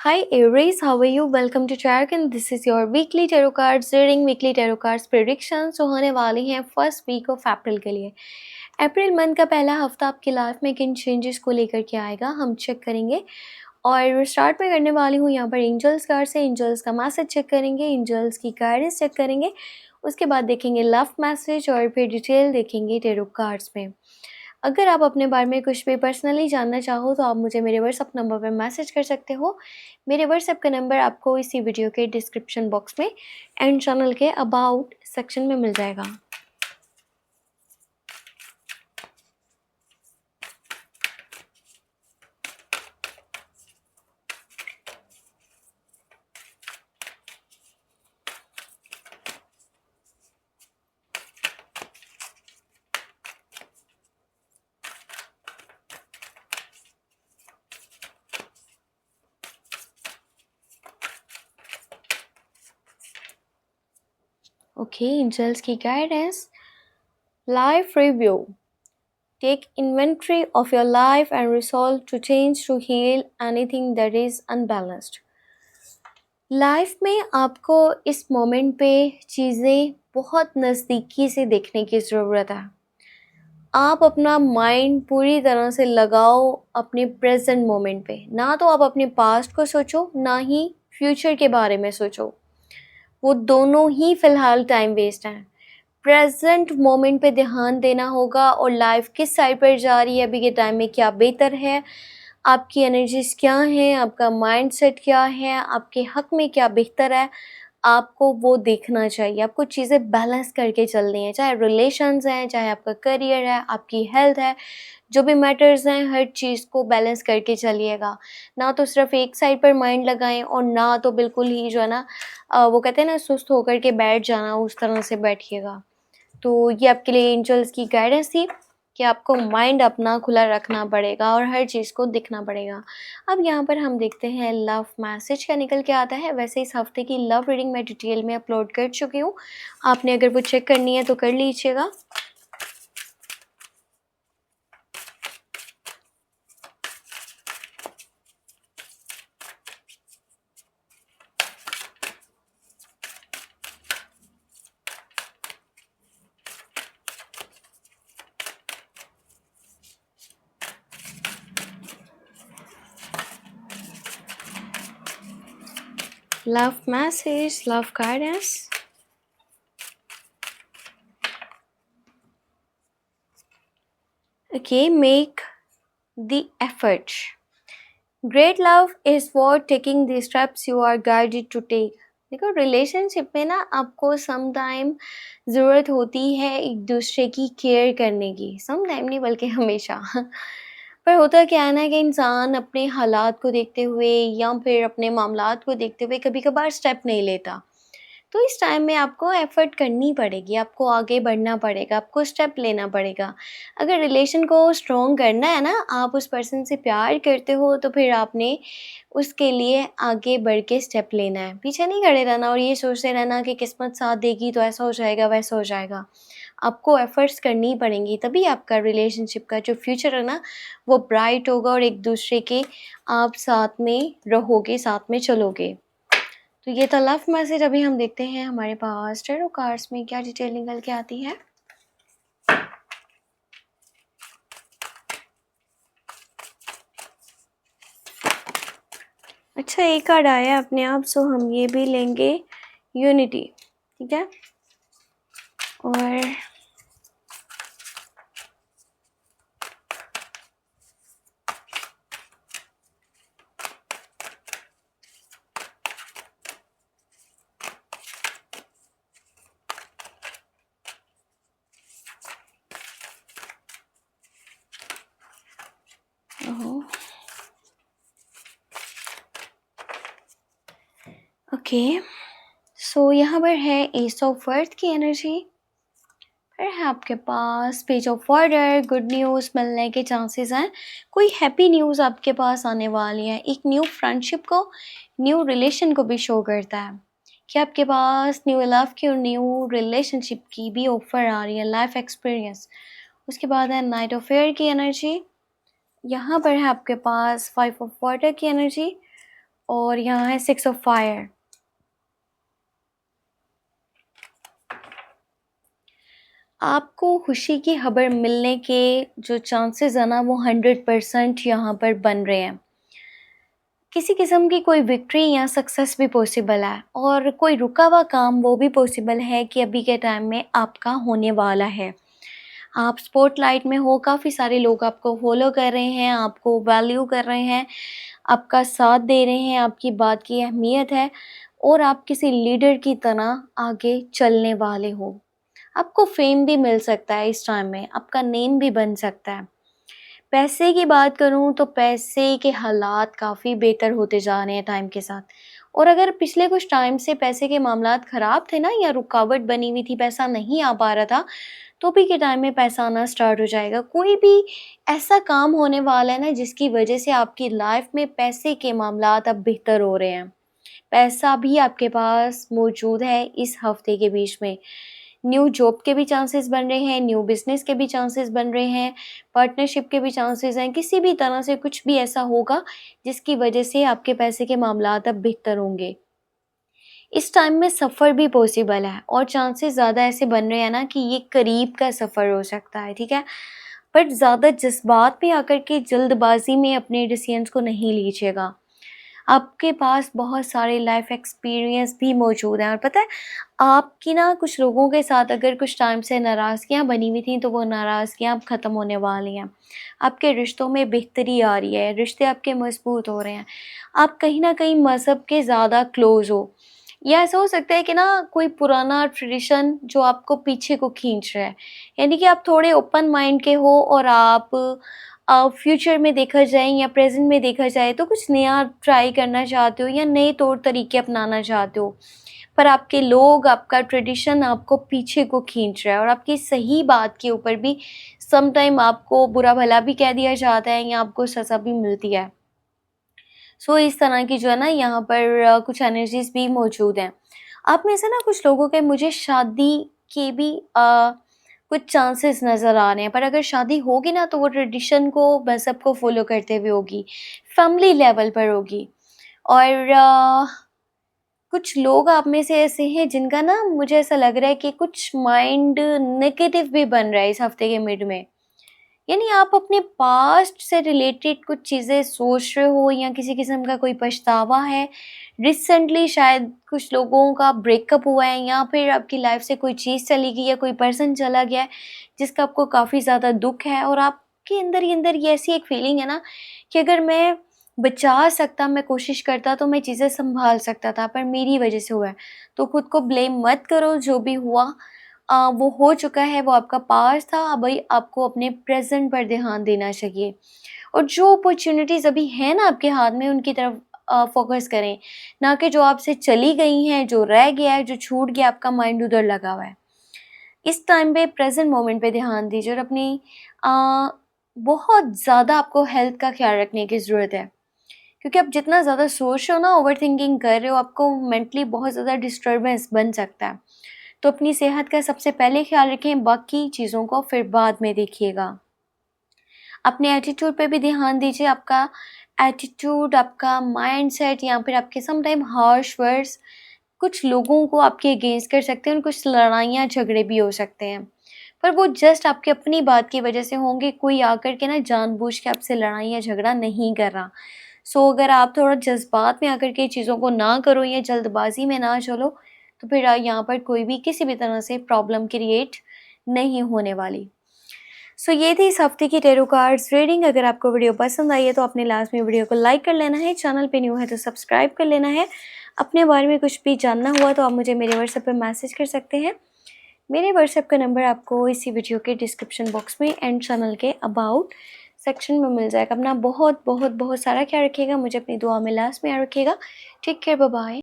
Hi Aries, how are you? Welcome to Track and this is your weekly tarot cards reading, weekly tarot cards predictions जो होने वाली हैं first week of April के लिए। April month का पहला हफ्ता आपकी लाइफ में किन चेंजेस को लेकर के आएगा हम चेक करेंगे। और स्टार्ट में करने वाली हूँ यहाँ पर एंजल्स कार्ड से। एंजल्स का मैसेज चेक करेंगे, एंजल्स की गाइडेंस चेक करेंगे, उसके बाद देखेंगे लव मैसेज और फिर डिटेल देखेंगे टेरो कार्ड्स में। अगर आप अपने बारे में कुछ भी पर्सनली जानना चाहो तो आप मुझे मेरे व्हाट्सअप नंबर पर मैसेज कर सकते हो। मेरे व्हाट्सएप का नंबर आपको इसी वीडियो के डिस्क्रिप्शन बॉक्स में एंड चैनल के अबाउट सेक्शन में मिल जाएगा। ओके, एंजल्स की guidance. Life review. Take inventory of your life and resolve to change to heal anything that is unbalanced. Life में आपको इस मोमेंट पे चीज़ें बहुत नज़दीकी से देखने की ज़रूरत है। आप अपना माइंड पूरी तरह से लगाओ अपने प्रेजेंट मोमेंट पे। ना तो आप अपने पास्ट को सोचो, ना ही फ्यूचर के बारे में सोचो, वो दोनों ही फ़िलहाल टाइम वेस्ट हैं। प्रेजेंट मोमेंट पे ध्यान देना होगा और लाइफ किस साइड पर जा रही है, अभी के टाइम में क्या बेहतर है, आपकी एनर्जीज क्या हैं, आपका माइंडसेट क्या है, आपके हक में क्या बेहतर है, आपको वो देखना चाहिए। आपको चीज़ें बैलेंस करके चलनी है, चाहे रिलेशंस हैं, चाहे आपका करियर है, आपकी हेल्थ है, जो भी मैटर्स हैं, हर चीज़ को बैलेंस करके चलिएगा। ना तो सिर्फ एक साइड पर माइंड लगाएं और ना तो बिल्कुल ही जो है ना वो कहते हैं ना सुस्त होकर के बैठ जाना, उस तरह से बैठिएगा। तो ये आपके लिए एंजल्स की गाइडेंस थी कि आपको माइंड अपना खुला रखना पड़ेगा और हर चीज़ को दिखना पड़ेगा। अब यहाँ पर हम देखते हैं लव मैसेज क्या निकल के आता है। वैसे इस हफ्ते की लव रीडिंग मैं डिटेल में अपलोड कर चुकी हूँ, आपने अगर वो चेक करनी है तो कर लीजिएगा। Love message, love guidance. Okay, make the effort. Great love is for taking the steps you are guided to take. देखो, रिलेशनशिप में ना आपको सम टाइम ज़रूरत होती है एक दूसरे की केयर करने की। सम टाइम नहीं बल्कि हमेशा। पर होता क्या है ना कि इंसान अपने हालात को देखते हुए या फिर अपने मामलात को देखते हुए कभी कभार स्टेप नहीं लेता। तो इस टाइम में आपको एफ़र्ट करनी पड़ेगी, आपको आगे बढ़ना पड़ेगा, आपको स्टेप लेना पड़ेगा। अगर रिलेशन को स्ट्रॉन्ग करना है ना, आप उस पर्सन से प्यार करते हो तो फिर आपने उसके लिए आगे बढ़ के स्टेप लेना है। पीछे नहीं खड़े रहना और ये सोचते रहना कि किस्मत साथ देगी तो ऐसा हो जाएगा, वैसा हो जाएगा। आपको एफ़र्ट्स करनी पड़ेंगी, तभी आपका रिलेशनशिप का जो फ्यूचर है ना, वो ब्राइट होगा और एक दूसरे के आप साथ में रहोगे, साथ में चलोगे। तो ये था लव मैसेज। अभी हम देखते हैं हमारे पास टैरो कार्ड्स में क्या डिटेल निकल के आती है। अच्छा, एक कार्ड आया अपने आप, सो हम ये भी लेंगे, यूनिटी। ठीक है, और ओके, सो यहाँ पर है एस ऑफ वर्थ की एनर्जी। फिर है आपके पास page of order. Good news मिलने के चांसेस हैं, कोई हैप्पी न्यूज़ आपके पास आने वाली है। एक न्यू फ्रेंडशिप को, न्यू रिलेशन को भी शो करता है कि आपके पास न्यू लव की और न्यू रिलेशनशिप की भी ऑफर आ रही है, लाइफ एक्सपीरियंस। उसके बाद है नाइट ऑफ एयर की एनर्जी। यहाँ पर है आपके पास फाइव ऑफ वाटर की एनर्जी। और यहाँ है 6 ऑफ फायर। आपको खुशी की खबर मिलने के जो चांसेस है ना वो 100% यहाँ पर बन रहे हैं। किसी किस्म की कोई विक्ट्री या सक्सेस भी पॉसिबल है, और कोई रुका हुआ काम वो भी पॉसिबल है कि अभी के टाइम में आपका होने वाला है। आप स्पॉटलाइट में हो, काफ़ी सारे लोग आपको फॉलो कर रहे हैं, आपको वैल्यू कर रहे हैं, आपका साथ दे रहे हैं, आपकी बात की अहमियत है, और आप किसी लीडर की तरह आगे चलने वाले हो। आपको फेम भी मिल सकता है इस टाइम में, आपका नेम भी बन सकता है। पैसे की बात करूँ तो पैसे के हालात काफ़ी बेहतर होते जा रहे हैं टाइम के साथ, और अगर पिछले कुछ टाइम से पैसे के मामलात ख़राब थे ना, या रुकावट बनी हुई थी, पैसा नहीं आ पा रहा था, तो अभी के टाइम में पैसा आना स्टार्ट हो जाएगा। कोई भी ऐसा काम होने वाला है ना जिसकी वजह से आपकी लाइफ में पैसे के मामलात अब बेहतर हो रहे हैं। पैसा भी आपके पास मौजूद है इस हफ्ते के बीच में। न्यू जॉब के भी चांसेस बन रहे हैं, न्यू बिज़नेस के भी चांसेस बन रहे हैं, पार्टनरशिप के भी चांसेस हैं। किसी भी तरह से कुछ भी ऐसा होगा जिसकी वजह से आपके पैसे के मामलात अब बेहतर होंगे। इस टाइम में सफ़र भी पॉसिबल है, और चांसेस ज़्यादा ऐसे बन रहे हैं ना कि ये करीब का सफ़र हो सकता है, ठीक है? बट ज़्यादा जज़्बात में आकर के जल्दबाज़ी में अपने डिसीजंस को नहीं लीजिएगा। आपके पास बहुत सारे लाइफ एक्सपीरियंस भी मौजूद हैं, और पता है आपकी ना कुछ लोगों के साथ अगर कुछ टाइम से नाराज़गियाँ बनी हुई थी तो वो नाराज़गियाँ अब ख़त्म होने वाली हैं। आपके रिश्तों में बेहतरी आ रही है, रिश्ते आपके मज़बूत हो रहे हैं। आप कहीं न कहीं मज़हब के ज़्यादा क्लोज़ हो, या ऐसा हो सकता है कि ना कोई पुराना ट्रेडिशन जो आपको पीछे को खींच रहा है। यानी कि आप थोड़े ओपन माइंड के हो, और आप फ्यूचर में देखा जाए या प्रेज़ेंट में देखा जाए तो कुछ नया ट्राई करना चाहते हो, या नए तौर तरीके अपनाना चाहते हो। पर आपके लोग, आपका ट्रेडिशन आपको पीछे को खींच रहा है, और आपकी सही बात के ऊपर भी सम टाइम आपको बुरा-भला भी कह दिया जाता है, या आपको सज़ा भी मिलती है। सो इस तरह की जो है ना यहाँ पर कुछ एनर्जीज़ भी मौजूद हैं। आप में से ना कुछ लोगों के मुझे शादी के भी कुछ चांसेस नज़र आ रहे हैं, पर अगर शादी होगी ना तो वो ट्रेडिशन को, मज़हब को फ़ॉलो करते हुए होगी, फैमिली लेवल पर होगी। और कुछ लोग आप में से ऐसे हैं जिनका ना मुझे ऐसा लग रहा है कि कुछ माइंड नेगेटिव भी बन रहा है इस हफ़्ते के मिड में। यानी आप अपने पास्ट से रिलेटेड कुछ चीज़ें सोच रहे हो, या किसी किस्म का कोई पछतावा है। रिसेंटली शायद कुछ लोगों का ब्रेकअप हुआ है, या फिर आपकी लाइफ से कोई चीज़ चली गई, या कोई पर्सन चला गया है जिसका आपको काफ़ी ज़्यादा दुःख है, और आपके अंदर ही अंदर ये ऐसी एक फीलिंग है ना कि अगर मैं बचा सकता, मैं कोशिश करता तो मैं चीज़ें सँभाल सकता था, पर मेरी वज़ह से हुआ है। तो खुद को ब्लेम मत करो, जो भी हुआ वो हो चुका है, वो आपका पास्ट था। अभी आपको अपने प्रेज़ेंट पर ध्यान देना चाहिए, और जो अपॉर्च्युनिटीज़ अभी हैं ना आपके हाथ में उनकी तरफ फ़ोकस करें, ना कि जो आपसे चली गई हैं, जो रह गया है, जो छूट गया, आपका माइंड उधर लगा हुआ है। इस टाइम पे प्रेज़ेंट मोमेंट पे ध्यान दीजिए, और अपनी अ, बहुत ज़्यादा आपको हेल्थ का ख़्याल रखने की ज़रूरत है। क्योंकि आप जितना ज़्यादा सोच रहे हो ना, ओवरथिंकिंग कर रहे हो, आपको मेंटली बहुत ज़्यादा डिस्टर्बेंस बन सकता है। तो अपनी सेहत का सबसे पहले ख़्याल रखें, बाकी चीज़ों को फिर बाद में देखिएगा। अपने एटीट्यूड पे भी ध्यान दीजिए, आपका एटीट्यूड, आपका माइंडसेट, या फिर आपके सम टाइम हार्श वर्ड्स कुछ लोगों को आपके अगेंस्ट कर सकते हैं, और कुछ लड़ाइयाँ झगड़े भी हो सकते हैं। पर वो जस्ट आपकी अपनी बात की वजह से होंगे, कोई आकर के ना जानबूझ के आपसे लड़ाई या झगड़ा नहीं कर रहा। सो अगर आप थोड़ा जज़्बात में आकर के चीज़ों को ना करो, या जल्दबाज़ी में ना चलो, तो फिर यहाँ पर कोई भी किसी भी तरह से प्रॉब्लम क्रिएट नहीं होने वाली। सो ये थी इस हफ्ते की टैरो कार्ड्स रीडिंग। अगर आपको वीडियो पसंद आई है तो अपने लास्ट में वीडियो को लाइक कर लेना है, चैनल पे न्यू है तो सब्सक्राइब कर लेना है। अपने बारे में कुछ भी जानना हुआ तो आप मुझे मेरे व्हाट्सएप पे मैसेज कर सकते हैं। मेरे व्हाट्सएप का नंबर आपको इसी वीडियो के डिस्क्रिप्शन बॉक्स में एंड चैनल के अबाउट सेक्शन में मिल जाएगा। अपना बहुत बहुत बहुत सारा ख्याल रखिएगा, मुझे अपनी दुआ में लास्ट में याद रखिएगा। Take care, bye bye.